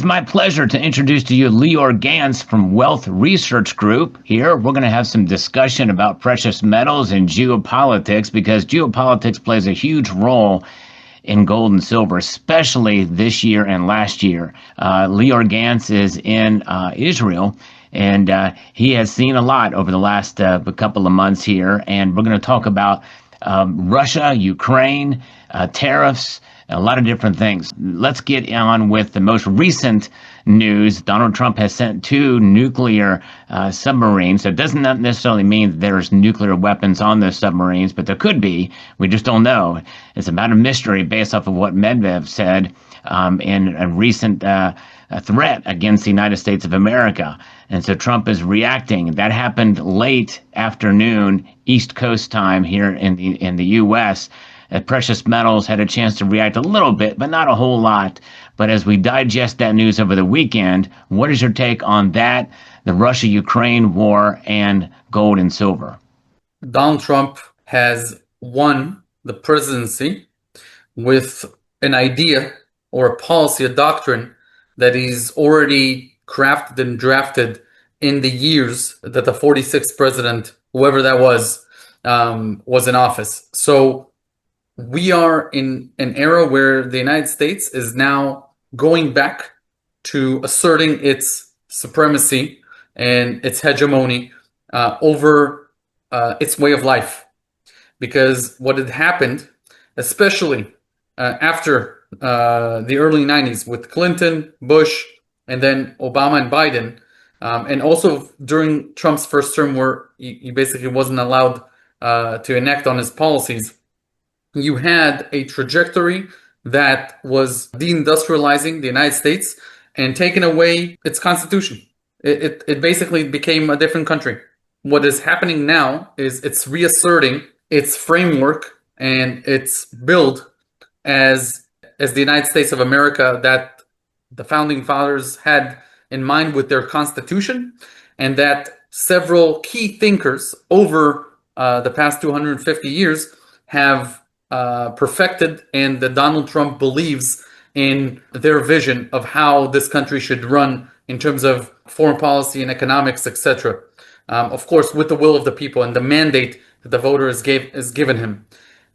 is my pleasure to introduce to you Lior Gans from Wealth Research Group. Here, we're going to have some discussion about precious metals and geopolitics, because geopolitics plays a huge role in gold and silver, especially this year and last year. Lior Gans is in Israel, and he has seen a lot over the last couple of months here. And we're going to talk about Russia, Ukraine, tariffs, a lot of different things. Let's get on with the most recent news. Donald Trump has sent 2 nuclear submarines. So it doesn't necessarily mean that there's nuclear weapons on those submarines, but there could be. We just don't know. It's a matter of mystery based off of what Medvedev said in a recent threat against the United States of America. And so Trump is reacting. That happened late afternoon, East Coast time here in the U.S. Precious metals had a chance to react a little bit, but not a whole lot. But as we digest that news over the weekend, what is your take on that, the Russia-Ukraine war, and gold and silver? Donald Trump has won the presidency with an idea or a policy, a doctrine that he's already crafted and drafted in the years that the 46th president, whoever that was in office. So we are in an era where the United States is now going back to asserting its supremacy and its hegemony over its way of life. Because what had happened, especially after the early 90s with Clinton, Bush, and then Obama and Biden, and also during Trump's first term where he basically wasn't allowed to enact on his policies, you had a trajectory that was deindustrializing the United States and taking away its constitution. It basically became a different country. What is happening now is it's reasserting its framework and its build as the United States of America that the founding fathers had in mind with their constitution, and that several key thinkers over the past 250 years have perfected, and that Donald Trump believes in their vision of how this country should run in terms of foreign policy and economics, etc. Of course, with the will of the people and the mandate that the voter is given him.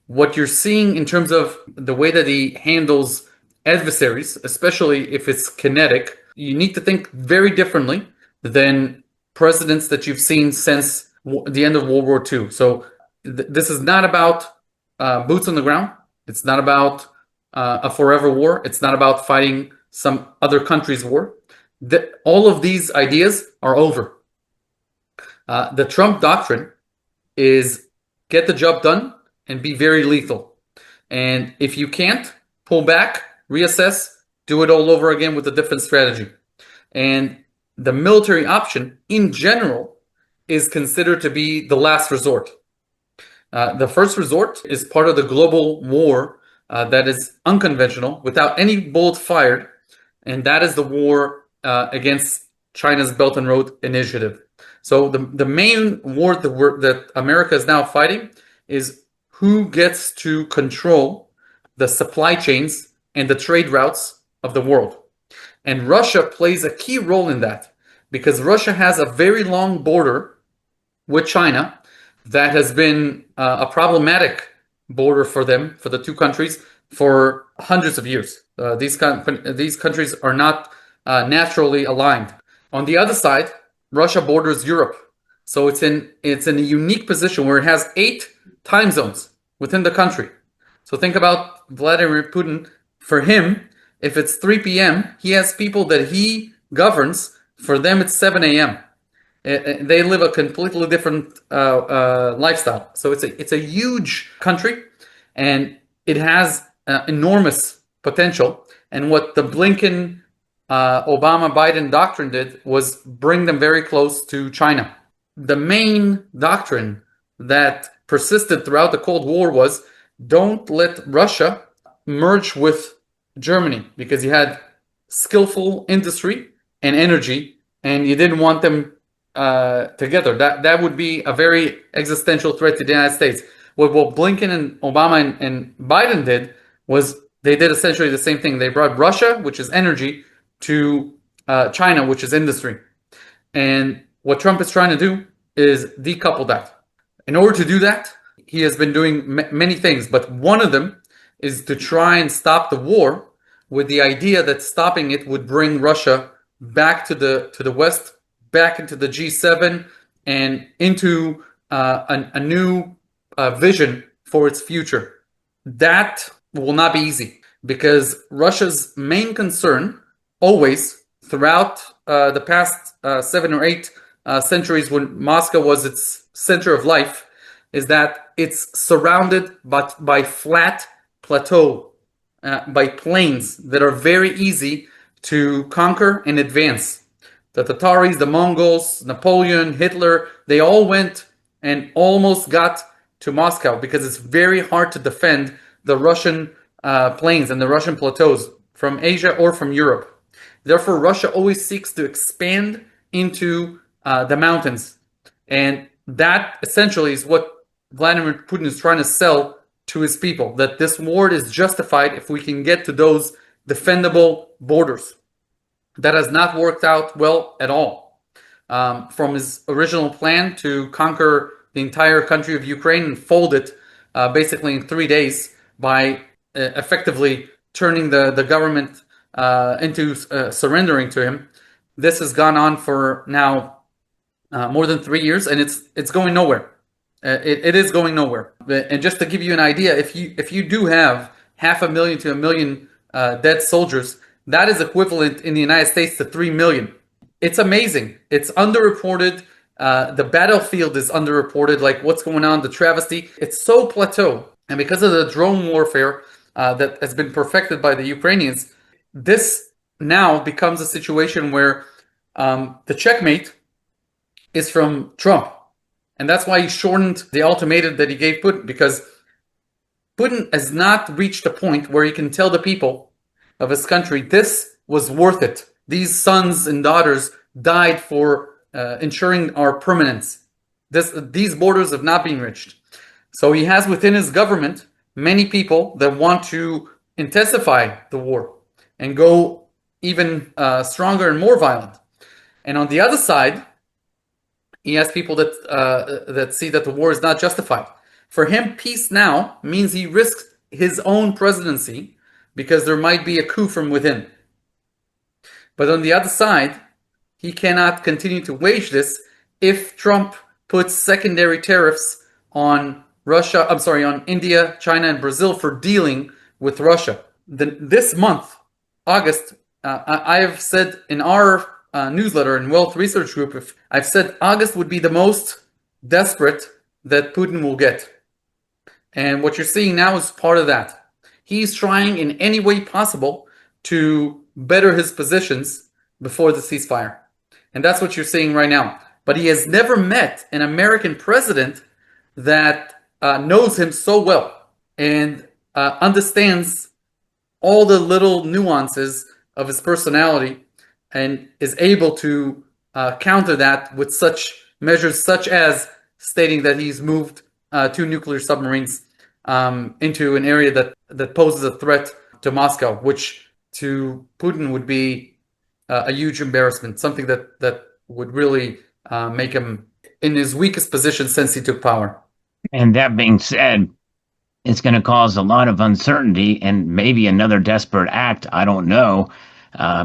What you're seeing in terms of the way that he handles adversaries, especially if it's kinetic, you need to think very differently than presidents that you've seen since the end of World War II. So this is not about boots on the ground. It's not about a forever war. It's not about fighting some other country's war. All of these ideas are over. The Trump doctrine is get the job done and be very lethal. And if you can't, pull back, reassess, do it all over again with a different strategy. And the military option in general is considered to be the last resort. The first resort is part of the global war that is unconventional, without any bullets fired, and that is the war against China's Belt and Road Initiative. So the main war that America is now fighting is who gets to control the supply chains and the trade routes of the world. And Russia plays a key role in that, because Russia has a very long border with China that has been a problematic border for them, for the two countries, for hundreds of years. These countries are not naturally aligned. On the other side, Russia borders Europe. So it's in a unique position where it has 8 time zones within the country. So think about Vladimir Putin. For him, if it's 3 p.m., he has people that he governs. For them, it's 7 a.m. They live a completely different lifestyle. So it's a huge country, and it has enormous potential. And what the Blinken, Obama, Biden doctrine did was bring them very close to China. The main doctrine that persisted throughout the Cold War was don't let Russia merge with Germany, because you had skillful industry and energy, and you didn't want them together. That would be a very existential threat to the United States. What Blinken and Obama and Biden did was they did essentially the same thing. They brought Russia, which is energy, to China, which is industry. And what Trump is trying to do is decouple that. In order to do that, he has been doing many things, but one of them is to try and stop the war with the idea that stopping it would bring Russia back to the West, back into the G7, and into a new vision for its future. That will not be easy because Russia's main concern always throughout the past 7 or 8 centuries when Moscow was its center of life is that it's surrounded by flat plateau, by plains that are very easy to conquer and advance. The Tataris, the Mongols, Napoleon, Hitler, they all went and almost got to Moscow because it's very hard to defend the Russian plains and the Russian plateaus from Asia or from Europe. Therefore, Russia always seeks to expand into the mountains. And that essentially is what Vladimir Putin is trying to sell to his people, that this war is justified if we can get to those defendable borders. That has not worked out well at all. From his original plan to conquer the entire country of Ukraine and fold it basically in 3 days by effectively turning the government into surrendering to him. This has gone on for now more than 3 years, and it's going nowhere. It is going nowhere. And just to give you an idea, if you do have 500,000 to 1 million dead soldiers, that is equivalent in the United States to 3 million. It's amazing. It's underreported. The battlefield is underreported, like what's going on, the travesty. It's so plateau. And because of the drone warfare that has been perfected by the Ukrainians, this now becomes a situation where the checkmate is from Trump. And that's why he shortened the ultimatum that he gave Putin, because Putin has not reached a point where he can tell the people of his country, this was worth it. These sons and daughters died for ensuring our permanence. These borders have not been reached. So he has within his government many people that want to intensify the war and go even stronger and more violent. And on the other side, he has people that see that the war is not justified. For him, peace now means he risks his own presidency because there might be a coup from within. But on the other side, he cannot continue to wage this if Trump puts secondary tariffs on on India, China, and Brazil for dealing with Russia. This month, August, I have said in our newsletter and Wealth Research Group, I've said August would be the most desperate that Putin will get. And what you're seeing now is part of that. He's trying in any way possible to better his positions before the ceasefire. And that's what you're seeing right now. But he has never met an American president that knows him so well and understands all the little nuances of his personality and is able to counter that with such measures such as stating that he's moved 2 nuclear submarines into an area that poses a threat to Moscow, which to Putin would be a huge embarrassment, something that would really make him in his weakest position since he took power. And that being said, it's going to cause a lot of uncertainty and maybe another desperate act. I don't know,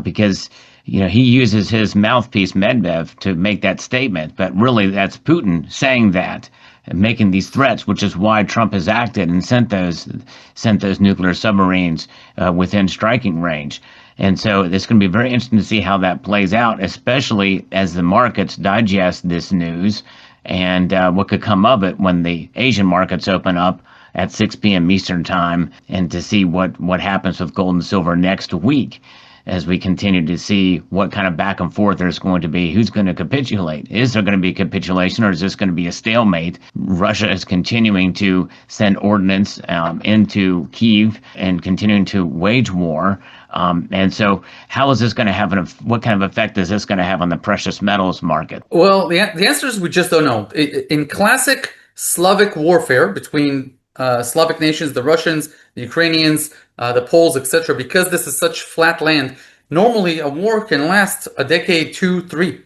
because he uses his mouthpiece Medvedev to make that statement, but really that's Putin saying that and making these threats, which is why Trump has acted and sent those nuclear submarines within striking range. And so it's going to be very interesting to see how that plays out, especially as the markets digest this news and what could come of it when the Asian markets open up at 6 p.m. Eastern time, and to see what happens with gold and silver next week as we continue to see what kind of back and forth there's going to be. Who's going to capitulate? Is there going to be a capitulation, or is this going to be a stalemate? Russia is continuing to send ordnance into Kyiv and continuing to wage war. And so how is this going to have what kind of effect is this going to have on the precious metals market? Well, the answer is we just don't know. In classic Slavic warfare between Slavic nations, the Russians, the Ukrainians, the Poles, etc., because this is such flat land, Normally, a war can last a decade, 2, 3.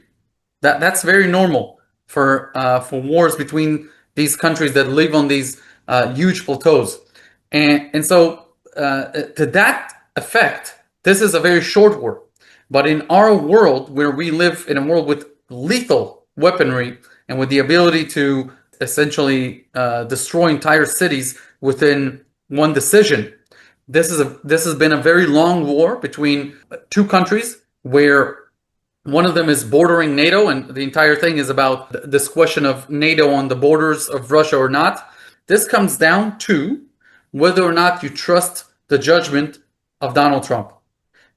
That's very normal for wars between these countries that live on these huge plateaus, and so to that effect, this is a very short war. But in our world, where we live in a world with lethal weaponry and with the ability to essentially destroy entire cities within one decision, this has been a very long war between two countries where one of them is bordering NATO, and the entire thing is about this question of NATO on the borders of Russia or not. This comes down to whether or not you trust the judgment of Donald Trump,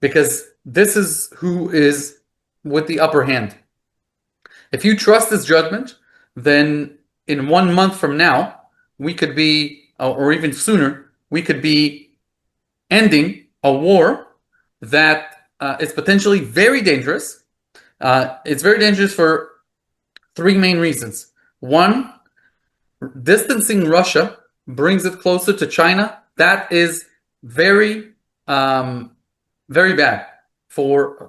because this is who is with the upper hand. If you trust his judgment, then in 1 month from now, we could be, or even sooner, we could be ending a war that is potentially very dangerous. It's very dangerous for three main reasons. One, distancing Russia brings it closer to China. That is very, very bad for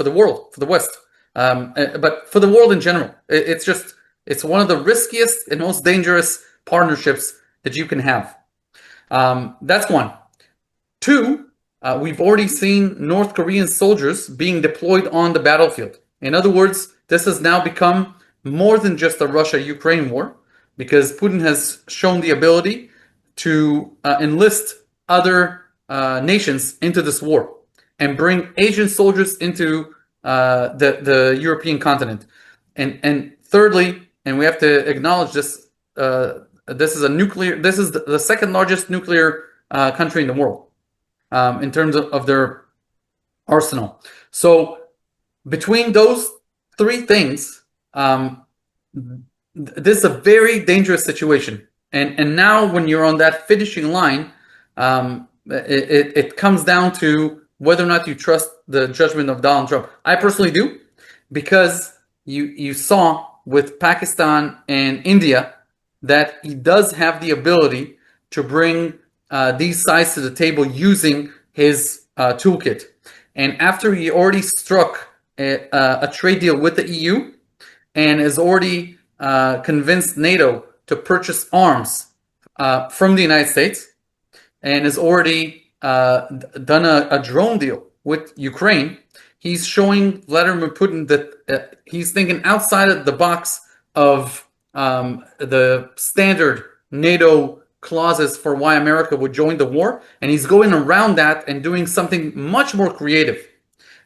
the world, for the West, but for the world in general. It's one of the riskiest and most dangerous partnerships that you can have. That's one. Two, we've already seen North Korean soldiers being deployed on the battlefield. In other words, this has now become more than just a Russia-Ukraine war, because Putin has shown the ability to enlist other nations into this war and bring Asian soldiers into the European continent. And thirdly, and we have to acknowledge this, this is the second largest nuclear country in the world in terms of their arsenal. So between those three things, this is a very dangerous situation. And now when you're on that finishing line, it comes down to whether or not you trust the judgment of Donald Trump. I personally do, because you saw with Pakistan and India that he does have the ability to bring these sides to the table using his toolkit. And after he already struck a trade deal with the EU and has already convinced NATO to purchase arms from the United States, and has already done a drone deal with Ukraine, he's showing Vladimir Putin that he's thinking outside of the box of the standard NATO clauses for why America would join the war, and he's going around that and doing something much more creative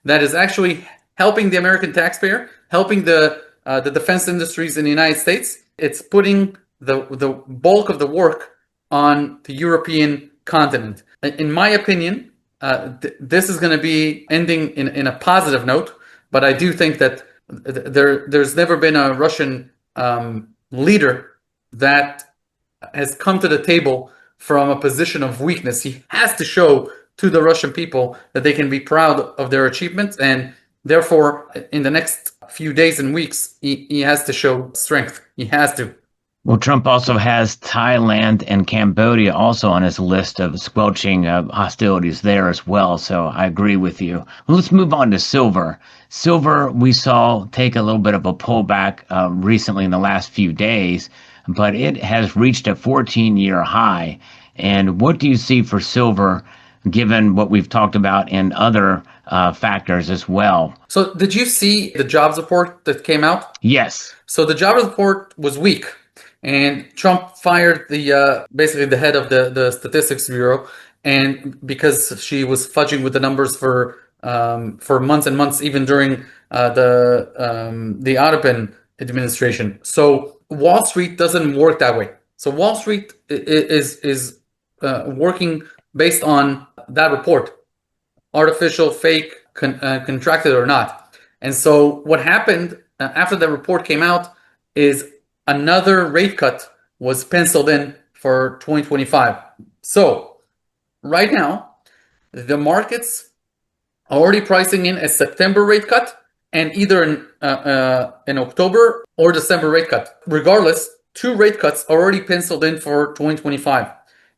that is actually helping the American taxpayer, helping the defense industries in the United States. It's putting the bulk of the work on the European continent. In my opinion, this is going to be ending in a positive note, but I do think that there's never been a Russian leader that has come to the table from a position of weakness. He has to show to the Russian people that they can be proud of their achievements, and therefore, in the next few days and weeks, he has to show strength. He has to. Well, Trump also has Thailand and Cambodia also on his list of squelching hostilities there as well. So I agree with you. Well, let's move on to silver. Silver, we saw take a little bit of a pullback recently in the last few days, but it has reached a 14-year high. And what do you see for silver, given what we've talked about in other factors as well? So did you see the jobs report that came out? Yes. So the jobs report was weak, and Trump fired basically the head of the Statistics Bureau, and because she was fudging with the numbers for months and months, even during the Ottoman administration. So Wall Street doesn't work that way. So Wall Street is working based on that report, artificial, fake, contracted or not. And so what happened after the report came out is another rate cut was penciled in for 2025. So right now, the markets are already pricing in a September rate cut and either in October or December rate cut. Regardless, 2 rate cuts are already penciled in for 2025.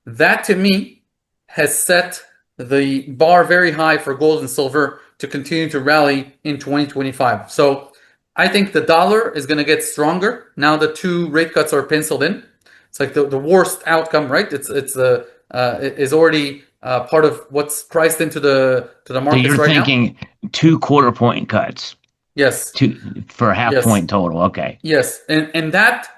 That to me has set the bar very high for gold and silver to continue to rally in 2025. So I think the dollar is going to get stronger now the two rate cuts are penciled in. It's like the worst outcome, right? Is already part of what's priced into the So markets you're right now. thinking 2 quarter point cuts, Yes, two for a half yes, point total. Okay. yes, and that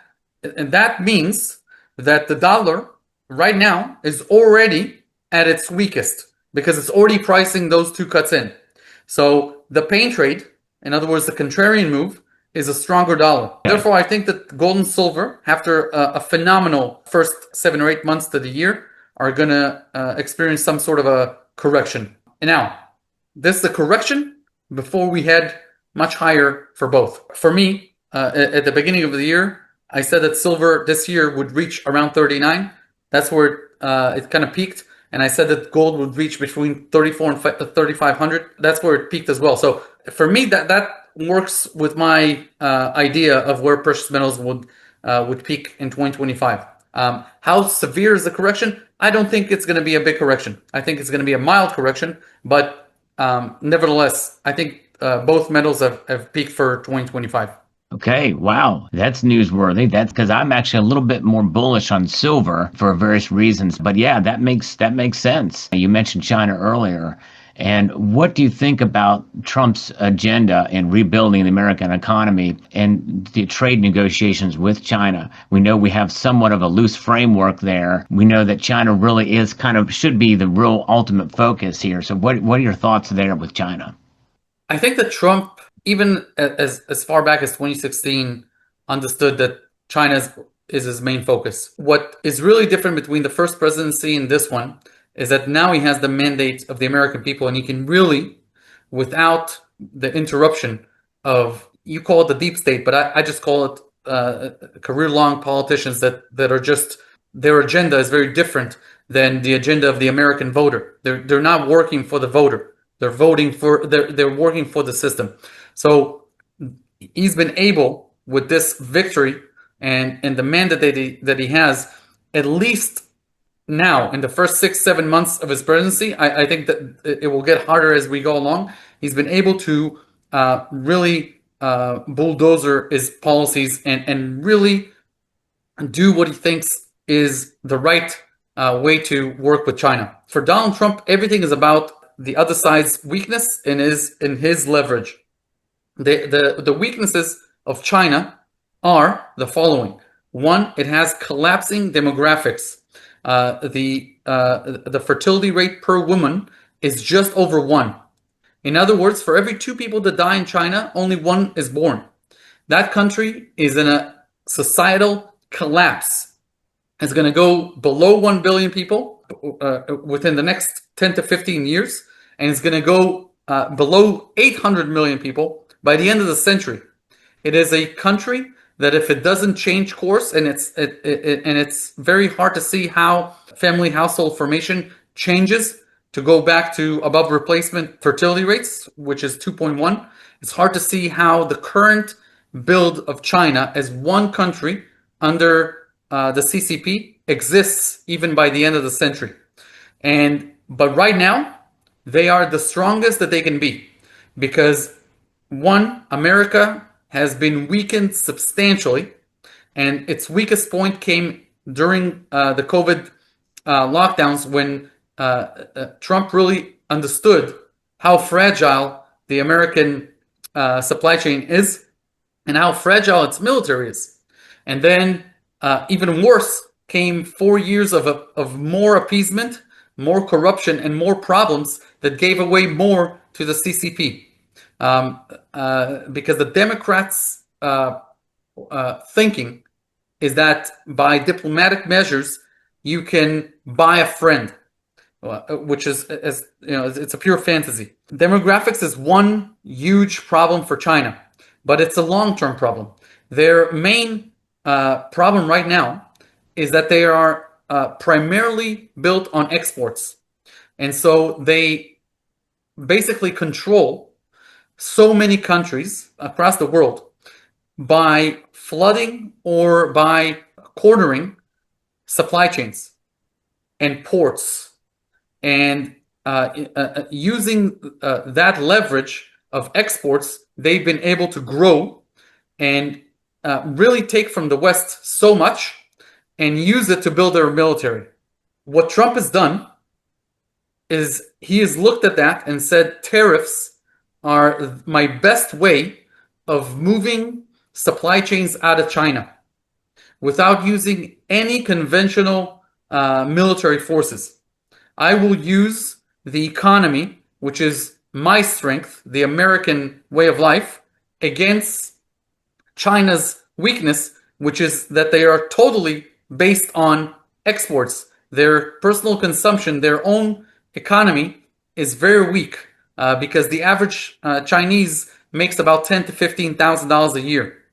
means that the dollar right now is already at its weakest because it's already pricing those two cuts in. So the pain trade, in other words, the contrarian move, is a stronger dollar. Okay. Therefore, I think that gold and silver, after a phenomenal first 7 or 8 months to the year, are going to experience some sort of a correction. And now, this is a correction before we head much higher for both. For me, at the beginning of the year, I said that silver this year would reach around 39. That's where it kind of peaked. And I said that gold would reach between 34 and 3,500. That's where it peaked as well. So for me, that works with my idea of where precious metals would peak in 2025. How severe is the correction? I don't think it's going to be a big correction. I think it's going to be a mild correction, but nevertheless, I think both metals have peaked for 2025. Okay, wow, that's newsworthy. That's because I'm actually a little bit more bullish on silver for various reasons. But yeah, that makes sense. You mentioned China earlier. And what do you think about Trump's agenda in rebuilding the American economy and the trade negotiations with China? We know we have somewhat of a loose framework there. We know that China really is should be the real ultimate focus here. So what are your thoughts there with China? I think that Trump, even as far back as 2016, understood that China is his main focus. What is really different between the first presidency and this one is that now he has the mandate of the American people, and he can really, without the interruption of, you call it the deep state, but I just call it career-long politicians that are just, their agenda is very different than the agenda of the American voter. They're not working for the voter. They're working for the system. So he's been able, with this victory and the mandate that he has, at least now in the first 6-7 months of his presidency, I think that it will get harder as we go along. He's been able to really bulldozer his policies and really do what he thinks is the right way to work with China. For Donald Trump, everything is about the other side's weakness and his leverage. The weaknesses of China are the following. One, it has collapsing demographics. The fertility rate per woman is just over 1. In other words, for every 2 people that die in China, only 1 is born. That country is in a societal collapse. It's going to go below 1 billion people within the next 10 to 15 years, and it's going to go below 800 million people by the end of the century. It is a country that, if it doesn't change course, and it's very hard to see how family household formation changes to go back to above replacement fertility rates, which is 2.1. It's hard to see how the current build of China as one country under the CCP exists even by the end of the century. But right now, they are the strongest that they can be, because one, America has been weakened substantially, and its weakest point came during the COVID lockdowns, when Trump really understood how fragile the American supply chain is and how fragile its military is. And then even worse came 4 years of more appeasement, more corruption, and more problems that gave away more to the CCP. Because the Democrats' thinking is that by diplomatic measures you can buy a friend, which is, as you know, it's a pure fantasy. Demographics is one huge problem for China, but it's a long-term problem. Their main problem right now is that they are primarily built on exports, and so they basically control so many countries across the world by flooding or by cornering supply chains and ports and using that leverage of exports, they've been able to grow and really take from the West so much and use it to build their military. What Trump has done is he has looked at that and said tariffs are my best way of moving supply chains out of China without using any conventional military forces. I will use the economy, which is my strength, the American way of life, against China's weakness, which is that they are totally based on exports. Their personal consumption, their own economy is very weak because the average Chinese makes about $10,000 to $15,000 a year.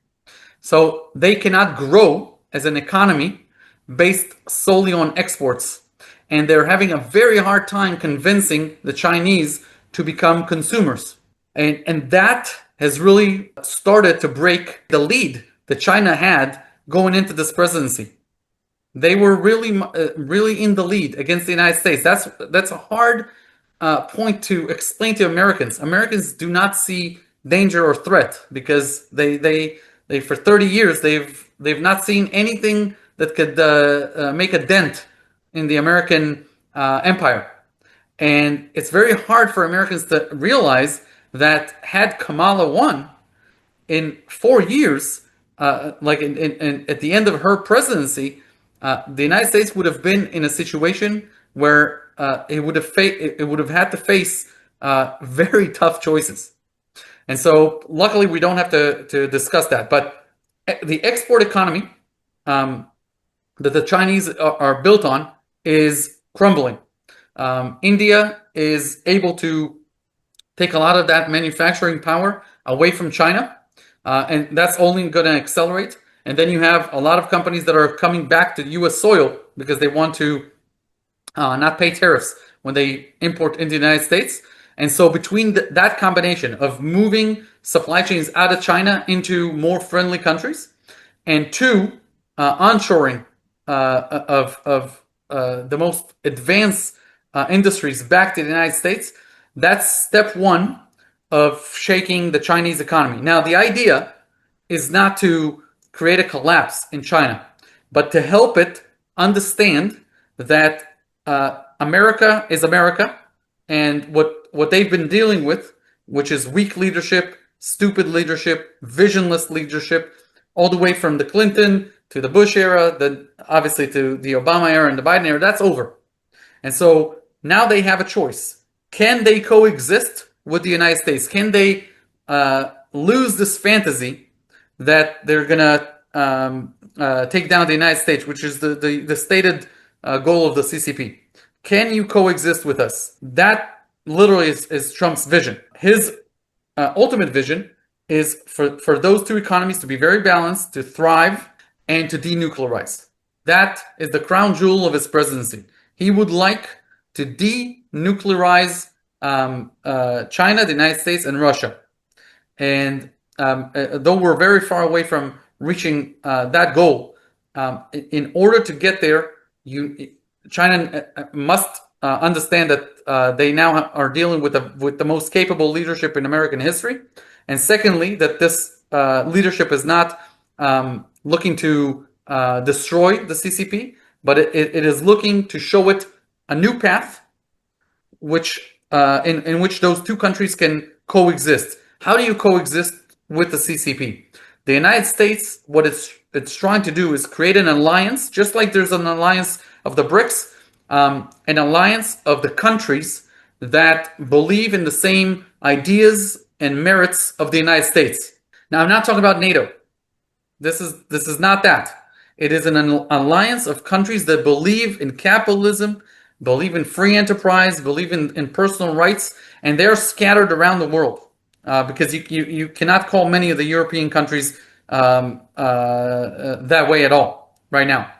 So they cannot grow as an economy based solely on exports. And they're having a very hard time convincing the Chinese to become consumers. And that has really started to break the lead that China had going into this presidency. They were really in the lead against the United States. That's a hard point to explain to Americans. Americans do not see danger or threat because they for 30 years they've not seen anything that could make a dent in the American empire. And it's very hard for Americans to realize that had Kamala won in 4 years, at the end of her presidency, the United States would have been in a situation where it would have had to face very tough choices. And so luckily we don't have to discuss that. But the export economy that the Chinese are built on is crumbling. India is able to take a lot of that manufacturing power away from China, and that's only going to accelerate. And then you have a lot of companies that are coming back to U.S. soil because they want to not pay tariffs when they import into the United States. And so between that combination of moving supply chains out of China into more friendly countries, and two, onshoring of the most advanced industries back to the United States, that's step one of shaking the Chinese economy. Now, the idea is not to create a collapse in China, but to help it understand that America is America, and what they've been dealing with, which is weak leadership, stupid leadership, visionless leadership, all the way from the Clinton to the Bush era, then obviously to the Obama era and the Biden era, that's over. And so now they have a choice. Can they coexist with the United States? Can they lose this fantasy that they're going to take down the United States, which is the stated goal of the CCP? Can you coexist with us? That literally is Trump's vision. His ultimate vision is for those two economies to be very balanced, to thrive, and to denuclearize. That is the crown jewel of his presidency. He would like to denuclearize China, the United States, and Russia. And though we're very far away from reaching that goal, in order to get there, China must understand that they now are dealing with the most capable leadership in American history. And secondly, that this leadership is not looking to destroy the CCP, but it is looking to show it a new path, which in which those two countries can coexist. How do you coexist with the CCP? The United States, what it's trying to do is create an alliance, just like there's an alliance of the BRICS, an alliance of the countries that believe in the same ideas and merits of the United States. Now, I'm not talking about NATO. This is not that. It is an alliance of countries that believe in capitalism, believe in free enterprise, believe in personal rights, and they're scattered around the world because you cannot call many of the European countries that way at all right now.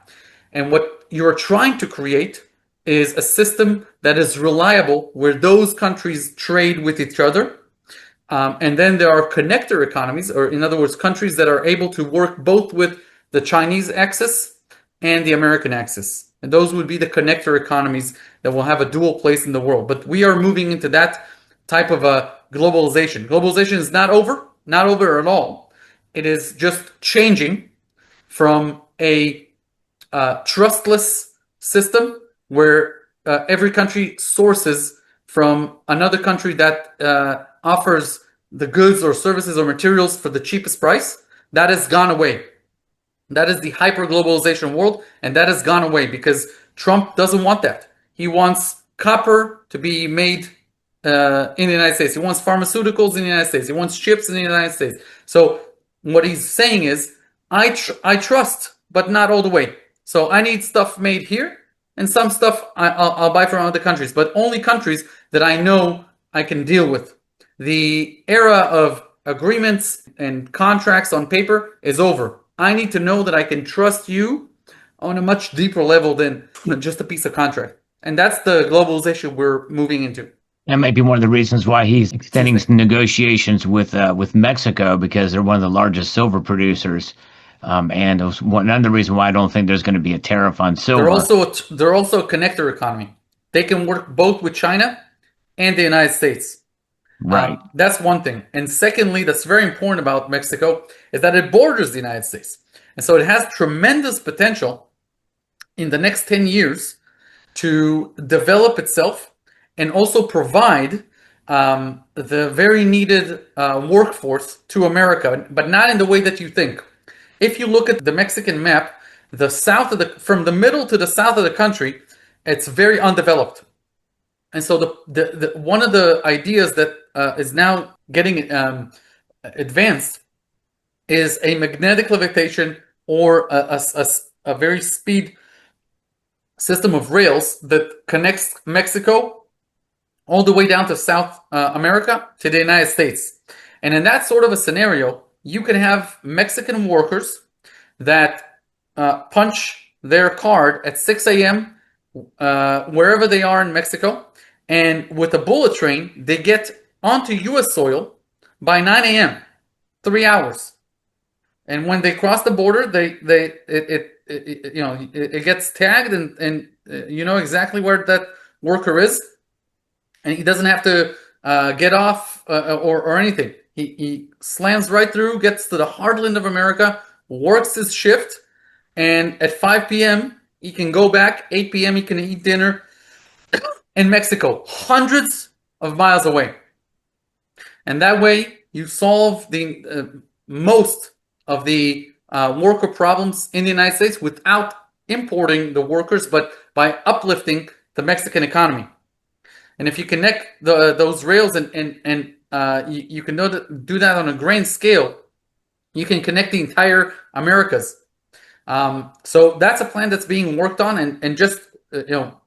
And what you're trying to create is a system that is reliable where those countries trade with each other. And then there are connector economies, or in other words, countries that are able to work both with the Chinese axis and the American axis. And those would be the connector economies that will have a dual place in the world. But we are moving into that type of a globalization. Globalization is not over at all. It is just changing from a trustless system where every country sources from another country that offers the goods or services or materials for the cheapest price. That has gone away. That is the hyper-globalization world, and that has gone away because Trump doesn't want that. He wants copper to be made in the United States. He wants pharmaceuticals in the United States. He wants chips in the United States. So what he's saying is, I trust, but not all the way. So I need stuff made here, and some stuff I'll buy from other countries, but only countries that I know I can deal with. The era of agreements and contracts on paper is over. I need to know that I can trust you on a much deeper level than just a piece of contract. And that's the globalization we're moving into. That might be one of the reasons why he's extending some negotiations with Mexico, because they're one of the largest silver producers. And it was another reason why I don't think there's going to be a tariff on silver. They're also a connector economy. They can work both with China and the United States. Right. That's one thing. And secondly, that's very important about Mexico is that it borders the United States. And so it has tremendous potential in the next 10 years to develop itself and also provide the very needed workforce to America, but not in the way that you think. If you look at the Mexican map, from the middle to the south of the country, it's very undeveloped. And so the one of the ideas that is now getting advanced is a magnetic levitation or a very speed system of rails that connects Mexico all the way down to South America to the United States. And in that sort of a scenario, you can have Mexican workers that punch their card at 6 a.m. Wherever they are in Mexico, and with a bullet train, they get onto U.S. soil by 9 a.m., 3 hours. And when they cross the border, it gets tagged, and you know exactly where that worker is, and he doesn't have to get off or anything. He slams right through, gets to the heartland of America, works his shift, and at 5 p.m. he can go back. 8 p.m. he can eat dinner in Mexico, hundreds of miles away. And that way you solve the most of the worker problems in the United States without importing the workers, but by uplifting the Mexican economy. And if you connect those rails and you can do that on a grand scale, you can connect the entire Americas. So that's a plan that's being worked on, and just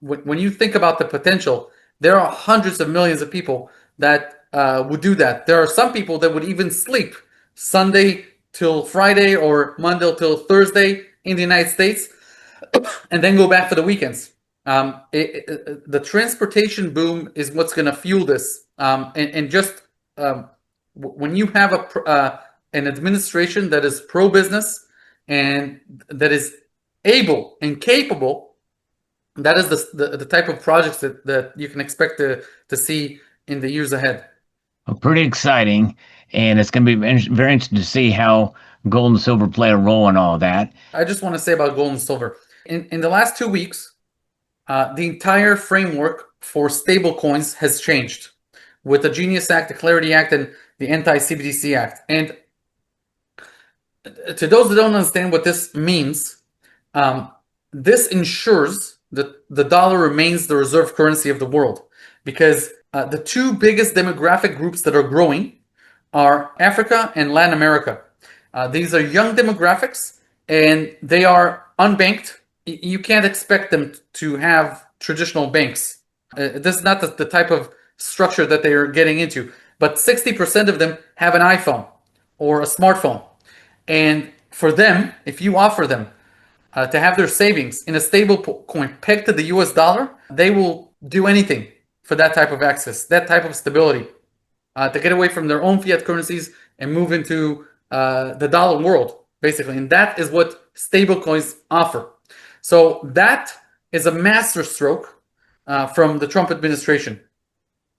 when you think about the potential, there are hundreds of millions of people that would do that. There are some people that would even sleep Sunday till Friday or Monday till Thursday in the United States and then go back for the weekends. The transportation boom is what's going to fuel this. When you have an administration that is pro-business and that is able and capable, that is the type of projects that you can expect to see in the years ahead. Well, pretty exciting, and it's going to be very interesting to see how gold and silver play a role in all of that. I just want to say about gold and silver. In the last 2 weeks, the entire framework for stable coins has changed with the Genius Act, the Clarity Act, and the Anti-CBDC Act. And to those that don't understand what this means, this ensures that the dollar remains the reserve currency of the world, because the two biggest demographic groups that are growing are Africa and Latin America. These are young demographics, and they are unbanked. You can't expect them to have traditional banks. This is not the type of structure that they are getting into. But 60% of them have an iPhone or a smartphone. And for them, if you offer them to have their savings in a stable coin pegged to the US dollar, they will do anything for that type of access, that type of stability, to get away from their own fiat currencies and move into the dollar world, basically. And that is what stable coins offer. So that is a masterstroke from the Trump administration,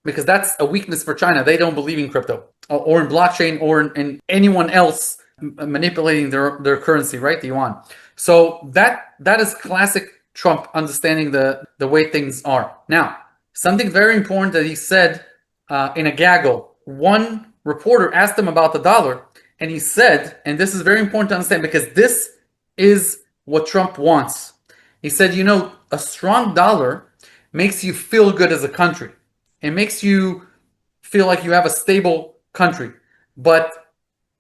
because that's a weakness for China. They don't believe in crypto or in blockchain or in anyone else manipulating their currency, right? The yuan. So that is classic Trump understanding the way things are. Now, something very important that he said in a gaggle. One reporter asked him about the dollar, and he said, and this is very important to understand because this is what Trump wants. He said, a strong dollar makes you feel good as a country. It makes you feel like you have a stable country. But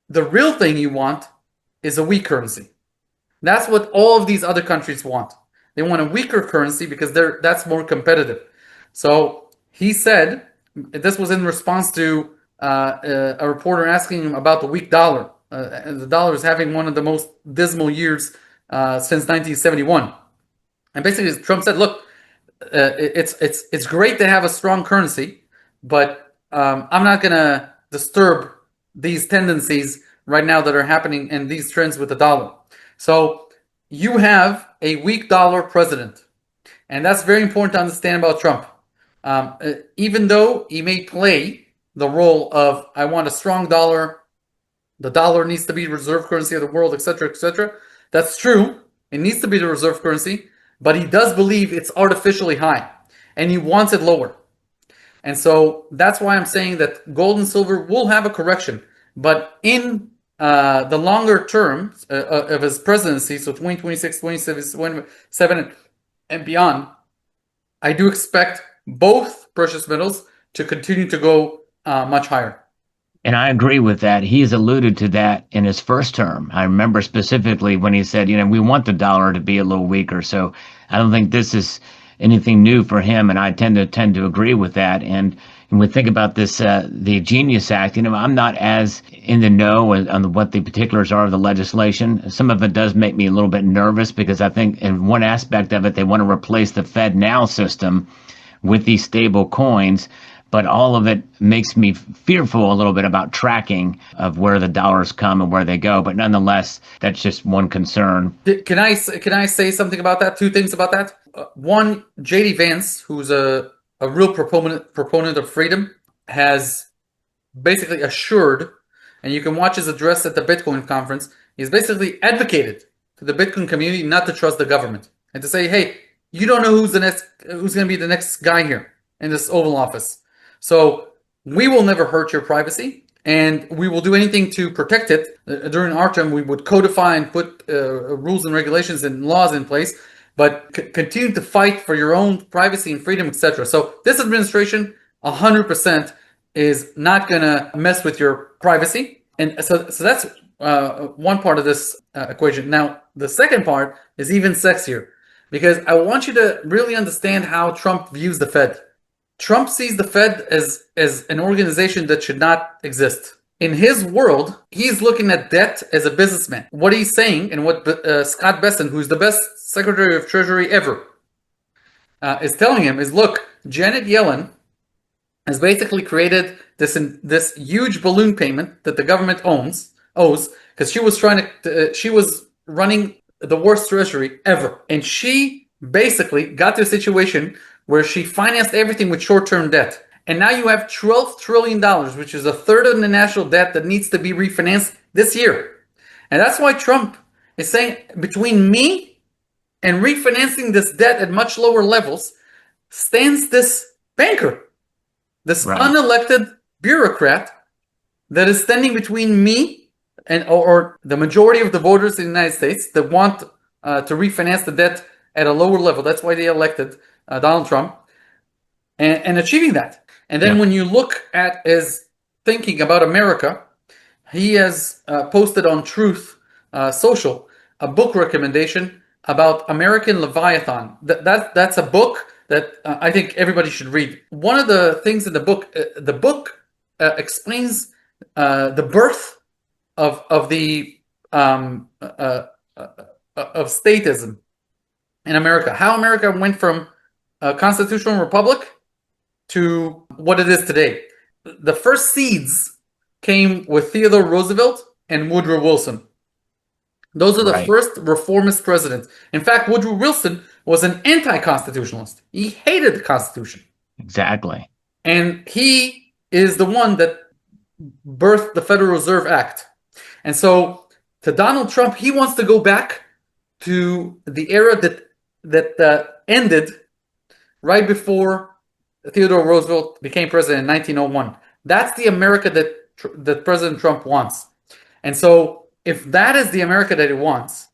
the real thing you want is a weak currency. That's what all of these other countries want. They want a weaker currency because that's more competitive. So he said, this was in response to a reporter asking him about the weak dollar. And the dollar is having one of the most dismal years since 1971. And basically, Trump said, look, it's great to have a strong currency, but I'm not going to disturb these tendencies right now that are happening and these trends with the dollar. So you have a weak dollar president, and that's very important to understand about Trump. Even though he may play the role of I want a strong dollar, the dollar needs to be the reserve currency of the world, etc., etc. That's true. It needs to be the reserve currency, but he does believe it's artificially high, and he wants it lower. And so that's why I'm saying that gold and silver will have a correction. But in the longer term of his presidency, so 2026, 2027, and beyond, I do expect both precious metals to continue to go much higher. And I agree with that. He's alluded to that in his first term. I remember specifically when he said, we want the dollar to be a little weaker. So I don't think this is anything new for him, and I tend to agree with that. And when we think about this, the Genius Act, I'm not as in the know on what the particulars are of the legislation. Some of it does make me a little bit nervous because I think in one aspect of it, they want to replace the Fed Now system with these stable coins. But all of it makes me fearful a little bit about tracking of where the dollars come and where they go. But nonetheless, that's just one concern. Can I say something about that? Two things about that. One, J.D. Vance, who's a real proponent of freedom, has basically assured, and you can watch his address at the Bitcoin conference, he's basically advocated to the Bitcoin community not to trust the government and to say, hey, you don't know who's going to be the next guy here in this Oval Office. So we will never hurt your privacy, and we will do anything to protect it. During our term, we would codify and put rules and regulations and laws in place, but continue to fight for your own privacy and freedom, etc. So this administration, 100%, is not going to mess with your privacy. And so that's one part of this equation. Now, the second part is even sexier, because I want you to really understand how Trump views the Fed. Trump sees the Fed as an organization that should not exist. In his world, he's looking at debt as a businessman. What he's saying, and what Scott Bessent, who's the best Secretary of Treasury ever, is telling him is, look, Janet Yellen has basically created this huge balloon payment that the government owes, because she was running the worst treasury ever. And she basically got to a situation where she financed everything with short-term debt. And now you have $12 trillion, which is a third of the national debt that needs to be refinanced this year. And that's why Trump is saying, between me and refinancing this debt at much lower levels stands this banker, this unelected bureaucrat that is standing between me and or the majority of the voters in the United States that want to refinance the debt at a lower level. That's why they elected Donald Trump, and achieving that. And then when you look at his thinking about America, he has posted on Truth Social a book recommendation about American Leviathan. That's a book that I think everybody should read. One of the things in the book explains the birth of statism in America. How America went from a constitutional republic to what it is today. The first seeds came with Theodore Roosevelt and Woodrow Wilson. Those are the Right. first reformist presidents. In fact, Woodrow Wilson was an anti-constitutionalist. He hated the Constitution. Exactly. And he is the one that birthed the Federal Reserve Act. And so to Donald Trump, he wants to go back to the era that ended right before Theodore Roosevelt became president in 1901. That's the America that President Trump wants. And so if that is the America that he wants,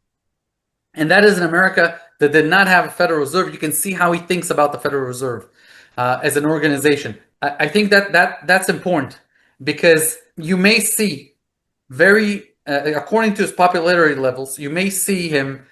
and that is an America that did not have a Federal Reserve, you can see how he thinks about the Federal Reserve as an organization. I think that's important, because you may see according to his popularity levels, you may see him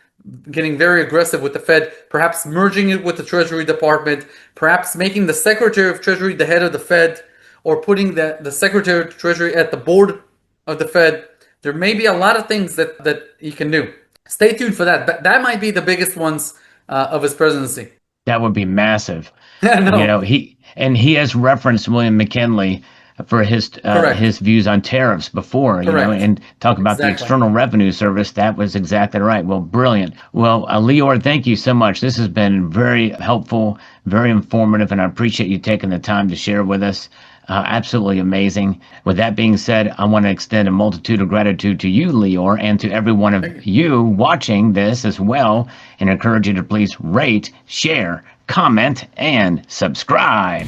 getting very aggressive with the Fed, perhaps merging it with the Treasury Department, perhaps making the Secretary of Treasury the head of the Fed, or putting the Secretary of Treasury at the board of the Fed. There may be a lot of things that he can do. Stay tuned for that. That might be the biggest ones of his presidency. That would be massive. No. He has referenced William McKinley for his views on tariffs before, and talk about the External Revenue Service. That was exactly right. Well, brilliant. Well, Lior, thank you so much. This has been very helpful, very informative, and I appreciate you taking the time to share with us. Absolutely amazing. With that being said, I want to extend a multitude of gratitude to you, Lior, and to every one of you watching this as well, and encourage you to please rate, share, comment, and subscribe.